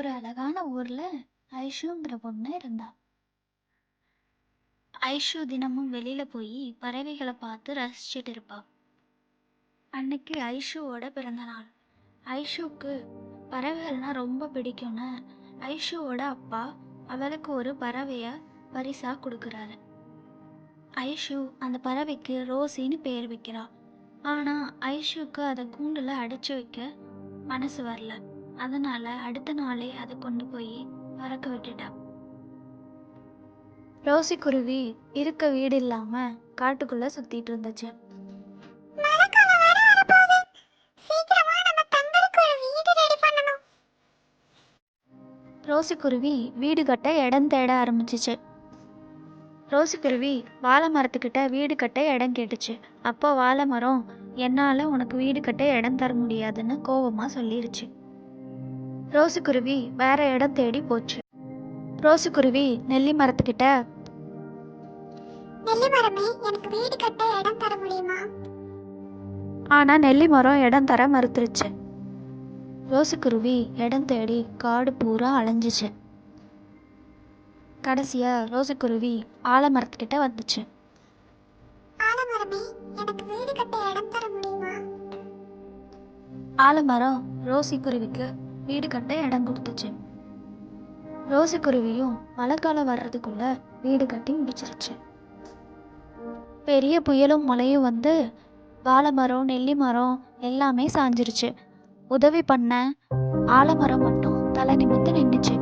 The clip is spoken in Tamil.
ஒரு அழகான ஊர்ல ஐஷுங்கிற பொண்ணு இருந்தா. ஐஷு தினமும் வெளியில போய் பறவைகளை பார்த்து ரசிச்சுட்டு இருப்பா. அன்னைக்கு ஐஷுவோட பிறந்த நாள். ஐஷுக்கு பறவைகள்னா ரொம்ப பிடிக்கும்னு ஐஷுவோட அப்பா அவளுக்கு ஒரு பறவைய பரிசா கொடுக்குறாரு. ஐஷு அந்த பறவைக்கு ரோசின்னு பேர் வைக்கிறா. ஆனா ஐஷுக்கு அதை கூண்டுல அடைச்சு வைக்க மனசு வரல. அதனால அடுத்த நாளே அதை கொண்டு போய் பறக்க விட்டுட்டா. ரோசி குருவி இருக்க வீடு இல்லாம காட்டுக்குள்ள சுத்திட்டு இருந்துச்சு. ரோசி குருவி வீடு கட்ட இடம் தேட ஆரம்பிச்சிச்சு. ரோசி குருவி வாழை மரத்துக்கிட்ட வீடு கட்ட இடம் கேட்டுச்சு. அப்போ வாழை மரம், என்னால உனக்கு வீடு கட்ட இடம் தர முடியாதுன்னு கோவமா சொல்லிருச்சு. ரோசி குருவி வேற இடம் தேடி போச்சு. ரோசி குருவி நெல்லி மரத்துக்கிட்ட, நெல்லி மரமே, எனக்கு வீடு கட்ட இடம் தர முடியுமா? ஆனா நெல்லி மரம் இடம் தர மறுத்துருச்சு. ரோசி குருவி இடம் தேடி காடு பூரா அலைஞ்சிச்சு. கடைசியா ரோசி குருவி ஆலமரத்துக்கிட்ட வந்துச்சு. ஆலமரமே, எனக்கு வீடு கட்ட இடம் தர முடியுமா? ஆலமரம் ரோசி குருவிக்கு வீடு கட்ட இடம் கொடுத்துச்சு. ரோசி குருவியும் மழைக்காலம் வர்றதுக்குள்ள வீடு கட்டி முடிச்சிருச்சு. பெரிய புயலும் மழையும் வந்து வாழை மரம், நெல்லி மரம் எல்லாமே சாஞ்சிருச்சு. உதவி பண்ண ஆலமரம் மட்டும் தலை நிமிர்ந்து நின்றுச்சு.